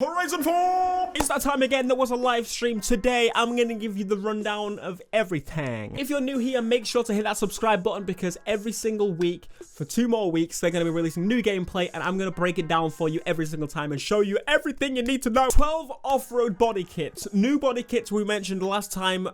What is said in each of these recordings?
Horizon 4! It's that time again. There was a live stream today. I'm going to give you the rundown of everything. If you're new here, make sure to hit that subscribe button because every single week, for 2 more weeks, they're going to be releasing new gameplay and I'm going to break it down for you every single time and show you everything you need to know. 12 off-road body kits. New body kits we mentioned last time.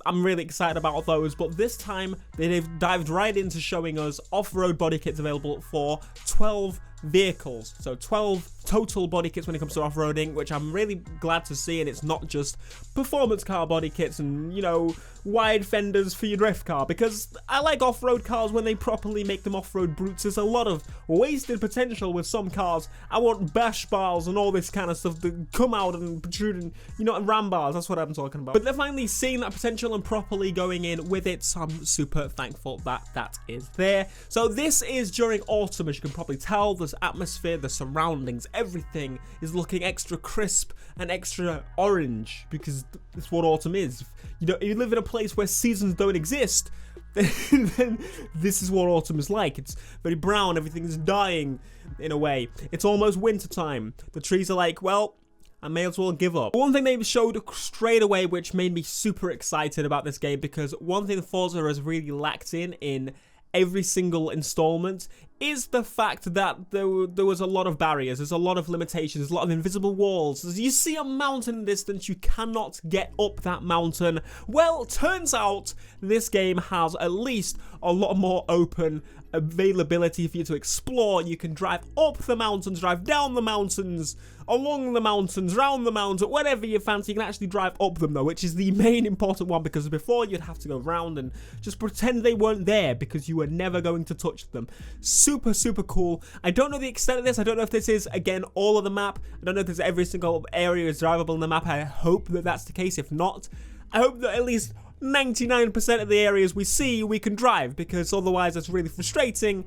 I'm really excited about those, but this time they've dived right into showing us off-road body kits available for 12 vehicles. So 12 total body kits when it comes to off-roading, which I'm really glad to see, and it's not just performance car body kits and, you know, wide fenders for your drift car, because I like off-road cars when they properly make them off-road brutes. There's a lot of wasted potential with some cars. I want bash bars and all this kind of stuff to come out and protrude, and, you know, and ram bars, that's what I'm talking about. But they're finally seeing that potential and properly going in with it, so I'm super thankful that that is there. So this is during autumn, as you can probably tell. There's atmosphere, the surroundings, everything is looking extra crisp and extra orange because that's what autumn is. You know, if you live in a place where seasons don't exist, then this is what autumn is like. It's very brown, everything is dying in a way. It's almost winter time. The trees are like, well, I may as well give up. One thing they showed straight away which made me super excited about this game, because one thing Forza has really lacked in every single installment is the fact that there was a lot of barriers, there's a lot of limitations, there's a lot of invisible walls. As you see a mountain in the distance, you cannot get up that mountain. Well, turns out this game has at least a lot more open availability for you to explore. You can drive up the mountains, drive down the mountains, along the mountains, round the mountain, whatever you fancy. You can actually drive up them though, which is the main important one, because before you'd have to go round and just pretend they weren't there because you were never going to touch them. Super cool. I don't know the extent of this. I don't know if this is, again, all of the map. I don't know if there's every single area is drivable in the map. I hope that that's the case. If not, I hope that at least 99% of the areas we see we can drive, because otherwise it's really frustrating.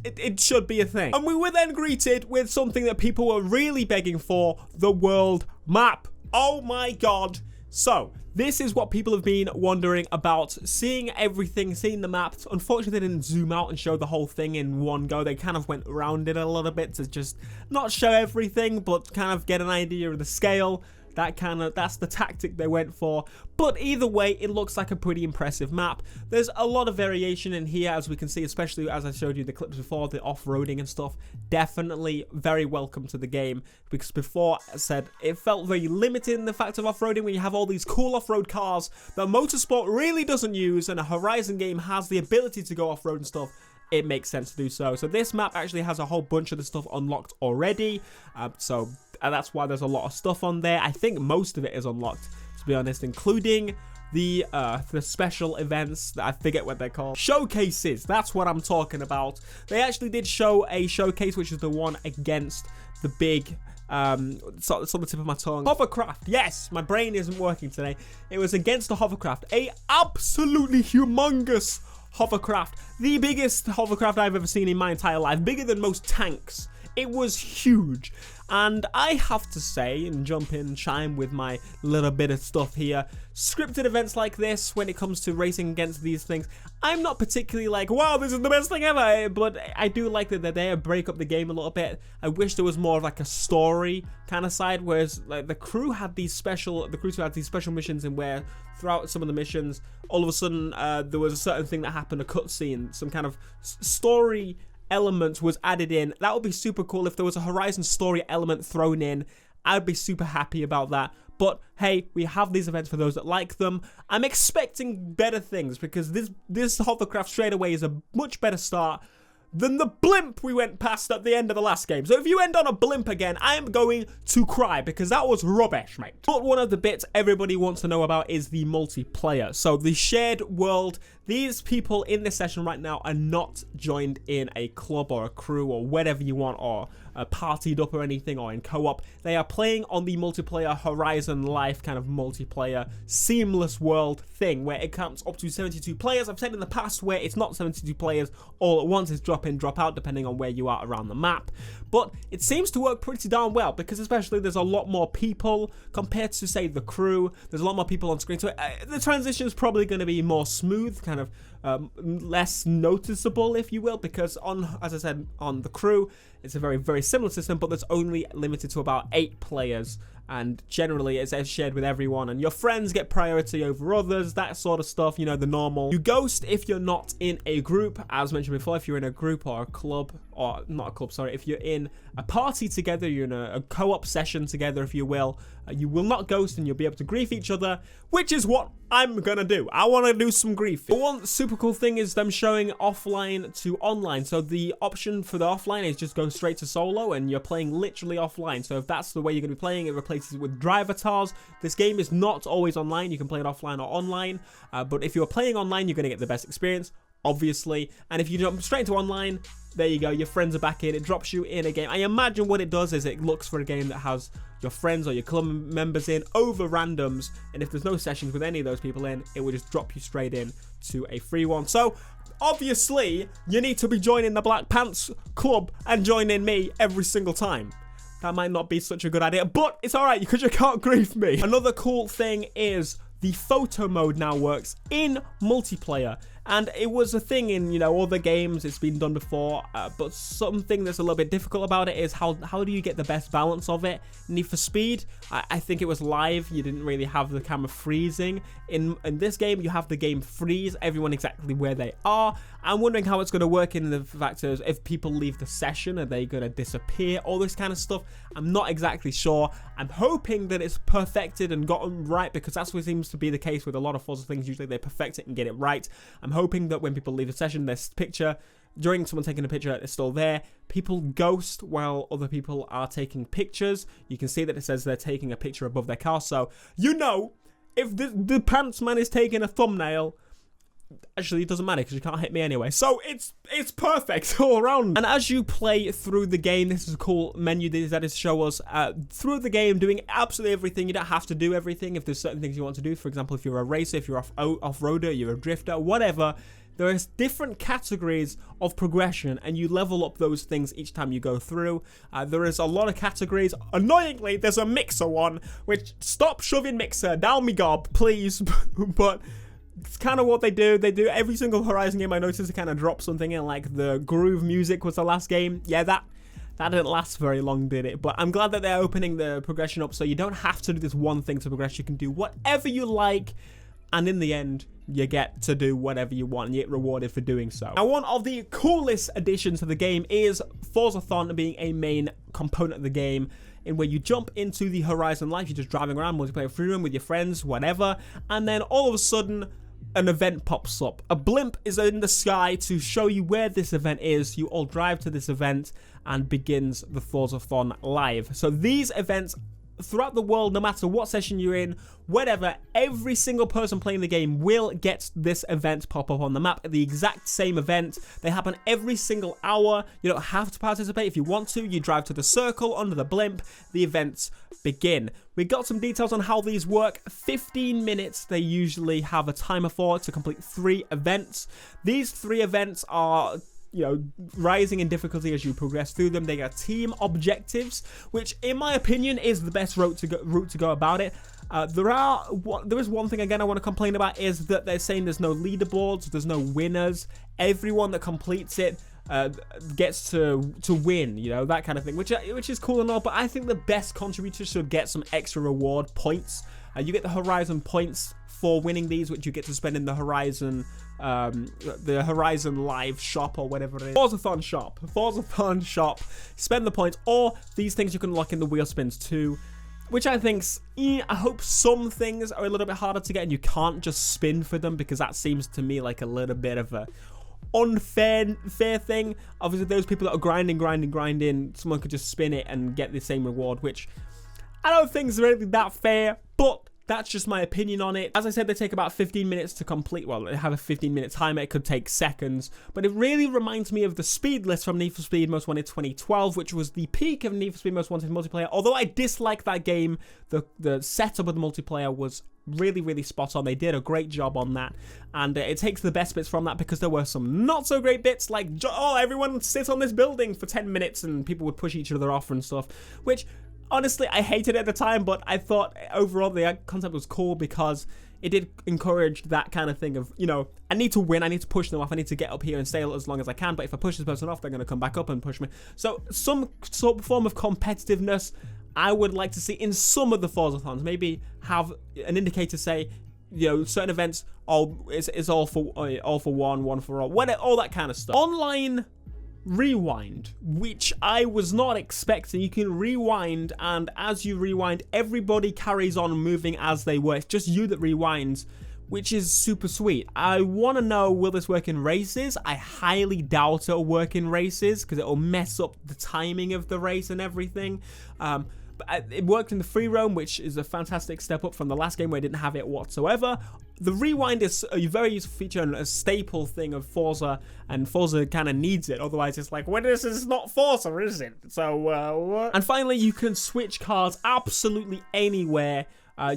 It should be a thing. And we were then greeted with something that people were really begging for, the world map. Oh my god. So, this is what people have been wondering about, seeing everything, seeing the map. Unfortunately, they didn't zoom out and show the whole thing in one go. They kind of went around it a little bit to just not show everything, but kind of get an idea of the scale. That's the tactic they went for. But either way, it looks like a pretty impressive map. There's a lot of variation in here, as we can see, especially as I showed you the clips before, the off-roading and stuff. Definitely very welcome to the game, because before I said it felt very limited in the fact of off-roading when you have all these cool off-road cars that Motorsport really doesn't use, and a Horizon game has the ability to go off-road and stuff. It makes sense to do so. So this map actually has a whole bunch of the stuff unlocked already. And that's why there's a lot of stuff on there. I think most of it is unlocked, to be honest, including the special events that I forget what they're called. Showcases, that's what I'm talking about. They actually did show a showcase, which is the one against the big, it's on the tip of my tongue, hovercraft. Yes, my brain isn't working today. It was against the hovercraft, a absolutely humongous hovercraft, the biggest hovercraft I've ever seen in my entire life, bigger than most tanks. It was huge, and I have to say, and jump in and chime with my little bit of stuff here, scripted events like this, when it comes to racing against these things, I'm not particularly like, wow, this is the best thing ever, but I do like that they're there, break up the game a little bit. I wish there was more of like a story kind of side, whereas like the crew had these special missions, in where throughout some of the missions, all of a sudden there was a certain thing that happened, a cutscene, some kind of story element was added in. That would be super cool if there was a Horizon story element thrown in. I'd be super happy about that. But hey, we have these events for those that like them. I'm expecting better things, because this hovercraft straight away is a much better start than the blimp we went past at the end of the last game. So if you end on a blimp again, I am going to cry, because that was rubbish, mate. But one of the bits everybody wants to know about is the multiplayer. So the shared world, these people in this session right now are not joined in a club or a crew or whatever you want, or partied up or anything, or in co-op. They are playing on the multiplayer Horizon Life kind of multiplayer seamless world thing, where it comes up to 72 players. I've said in the past where it's not 72 players all at once, it's drop in, drop out, depending on where you are around the map. But it seems to work pretty darn well, because especially there's a lot more people compared to, say, the crew. There's a lot more people on screen, so the transition is probably going to be more smooth, kind of less noticeable, if you will, because as I said, on the crew, it's a very, very similar system, but that's only limited to about 8 players. And generally, it's shared with everyone, and your friends get priority over others, that sort of stuff, you know, the normal. You ghost if you're not in a group, as mentioned before. If you're in a group or a club, or not a club, sorry, if you're in a party together, you're in a co-op session together, if you will not ghost, and you'll be able to grief each other, which is what I'm gonna do. I want to do some grief. But one super cool thing is them showing offline to online. So the option for the offline is just go straight to solo, and you're playing literally offline. So if that's the way you're gonna be playing, it replaces it with drivatars. This game is not always online. You can play it offline or online, but if you're playing online, you're gonna get the best experience, obviously. And if you jump straight into online, there you go, your friends are back in, it drops you in a game. I imagine what it does is it looks for a game that has your friends or your club members in over randoms, and if there's no sessions with any of those people in, it will just drop you straight in to a free one. So obviously you need to be joining the Black Pants Club and joining me every single time. That might not be such a good idea, but it's alright because you can't grief me. Another cool thing is the photo mode now works in multiplayer. And it was a thing in, you know, other games, it's been done before, but something that's a little bit difficult about it is how do you get the best balance of it? Need for Speed, I think it was live, you didn't really have the camera freezing. In this game, you have the game freeze everyone exactly where they are. I'm wondering how it's going to work in the fact of if people leave the session, are they going to disappear? All this kind of stuff, I'm not exactly sure. I'm hoping that it's perfected and gotten right, because that's what seems to be the case with a lot of Forza things. Usually they perfect it and get it right. I'm hoping that when people leave the session, this picture, during someone taking a picture, it's still there. People ghost while other people are taking pictures. You can see that it says they're taking a picture above their car. So, you know, if the pants man is taking a thumbnail, actually it doesn't matter because you can't hit me anyway. So it's perfect all around. And as you play through the game, this is a cool menu that is show us through the game doing absolutely everything. You don't have to do everything if there's certain things you want to do. For example, if you're a racer, if you're off-roader, you're a drifter, whatever. There is different categories of progression, and you level up those things each time you go through. There is a lot of categories. Annoyingly, there's a mixer one, which, stop shoving mixer down me gob, please. But it's kind of what they do. They do every single Horizon game. I noticed they kind of drop something in, like the groove music was the last game. Yeah, that didn't last very long, did it? But I'm glad that they're opening the progression up, so you don't have to do this one thing to progress. You can do whatever you like, and in the end, you get to do whatever you want and you get rewarded for doing so. Now, one of the coolest additions to the game is Forzathon being a main component of the game, in where you jump into the Horizon life. You're just driving around, multiplayer FREEROAM with your friends, whatever, and then all of a sudden, an event pops up. A blimp is in the sky to show you where this event is. You all drive to this event and begins the Forzathon live. So these events throughout the world, no matter what session you're in, whatever, every single person playing the game will get this event pop up on the map. The exact same event. They happen every single hour. You don't have to participate. If you want to, you drive to the circle under the blimp. The events begin. We got some details on how these work. 15 minutes they usually have a timer for to complete 3 events. These 3 events are, you know, rising in difficulty as you progress through them. They are team objectives, which in my opinion is the best route to go about it. There is one thing again I want to complain about, is that they're saying there's no leaderboards, there's no winners. Everyone that completes it gets to win, you know, that kind of thing, which is cool and all, but I think the best contributors should get some extra reward points. You get the Horizon points for winning these, which you get to spend in the Horizon Live shop or whatever it is. Forzathon shop. Spend the points, or these things you can lock in the wheel spins too, which I think's, I hope some things are a little bit harder to get and you can't just spin for them, because that seems to me like a little bit of a unfair thing. Obviously, those people that are grinding, someone could just spin it and get the same reward, which I don't think is really that fair, but that's just my opinion on it. As I said, they take about 15 minutes to complete. Well, they have a 15-minute timer. It could take seconds. But it really reminds me of the speed list from Need for Speed Most Wanted 2012, which was the peak of Need for Speed Most Wanted multiplayer. Although I dislike that game, the setup of the multiplayer was really, really spot on. They did a great job on that. And it takes the best bits from that, because there were some not so great bits, like, oh, everyone sit on this building for 10 minutes and people would push each other off and stuff, which Honestly, I hated it at the time, but I thought overall the concept was cool because it did encourage that kind of thing of, you know, I need to win, I need to push them off, I need to get up here and stay as long as I can, but if I push this person off, they're going to come back up and push me. So some sort of form of competitiveness I would like to see in some of the Forzathons. Maybe have an indicator say, you know, certain events, it's all for one for all, whatever, all that kind of stuff. Online rewind, which I was not expecting. You can rewind, and as you rewind, everybody carries on moving as they were. It's just you that rewinds, which is super sweet. I want to know, will this work in races? I highly doubt it'll work in races because it'll mess up the timing of the race and everything. But it worked in the FREEROAM, which is a fantastic step up from the last game where I didn't have it whatsoever. The rewind is a very useful feature and a staple thing of Forza, and Forza kind of needs it. Otherwise, it's like, well, this is not Forza, is it? So, what? And finally, you can switch cars absolutely anywhere.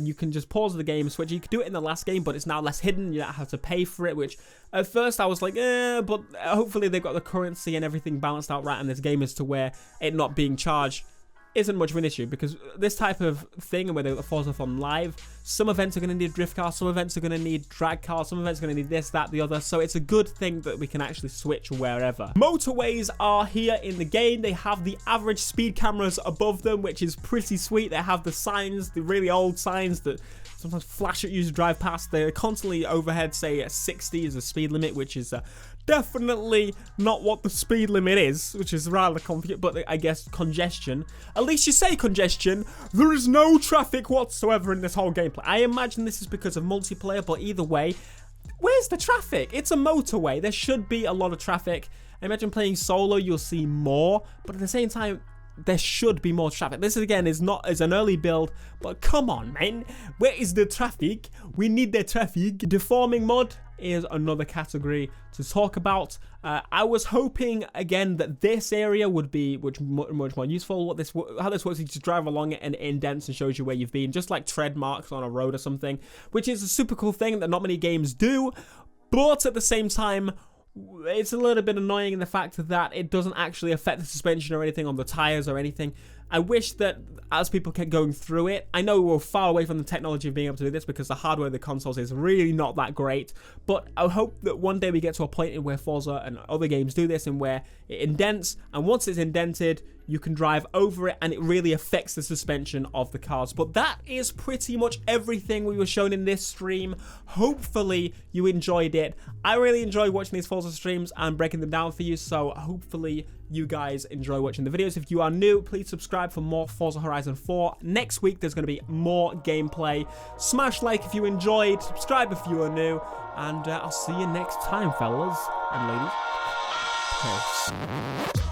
You can just pause the game, switch. You could do it in the last game, but it's now less hidden. You don't have to pay for it, which at first I was like, but hopefully they've got the currency and everything balanced out right in this game as to where it not being charged isn't much of an issue, because this type of thing, and where they've got Forzathon live, some events are going to need drift cars, some events are going to need drag cars, some events are going to need this, that, the other, so it's a good thing that we can actually switch wherever. Motorways are here in the game. They have the average speed cameras above them, which is pretty sweet. They have the signs, the really old signs that sometimes flash at you to drive past. They're constantly overhead, say 60 is the speed limit, which is definitely not what the speed limit is, which is rather confusing, but I guess congestion. At least you say congestion. There is no traffic whatsoever in this whole gameplay. I imagine this is because of multiplayer, but either way, where's the traffic? It's a motorway. There should be a lot of traffic. I imagine playing solo, you'll see more, but at the same time, there should be more traffic. This again is an early build, but come on, man, where is the traffic? We need the traffic. Deforming Mod is another category to talk about. I was hoping again that this area would be much more useful. How this works is you just drive along it and it indents and shows you where you've been, just like tread marks on a road or something, which is a super cool thing that not many games do. But at the same time, it's a little bit annoying in the fact that it doesn't actually affect the suspension or anything on the tires or anything. I wish that as people kept going through it, I know we're far away from the technology of being able to do this because the hardware of the consoles is really not that great, but I hope that one day we get to a point in where Forza and other games do this, and where it indents, and once it's indented, you can drive over it and it really affects the suspension of the cars. But that is pretty much everything we were shown in this stream. Hopefully you enjoyed it. I really enjoy watching these Forza streams and breaking them down for you, so hopefully you guys enjoy watching the videos. If you are new, please subscribe for more Forza Horizon 4. Next week there's going to be more gameplay. Smash like if you enjoyed, subscribe if you are new, and I'll see you next time, fellas and ladies. Peace.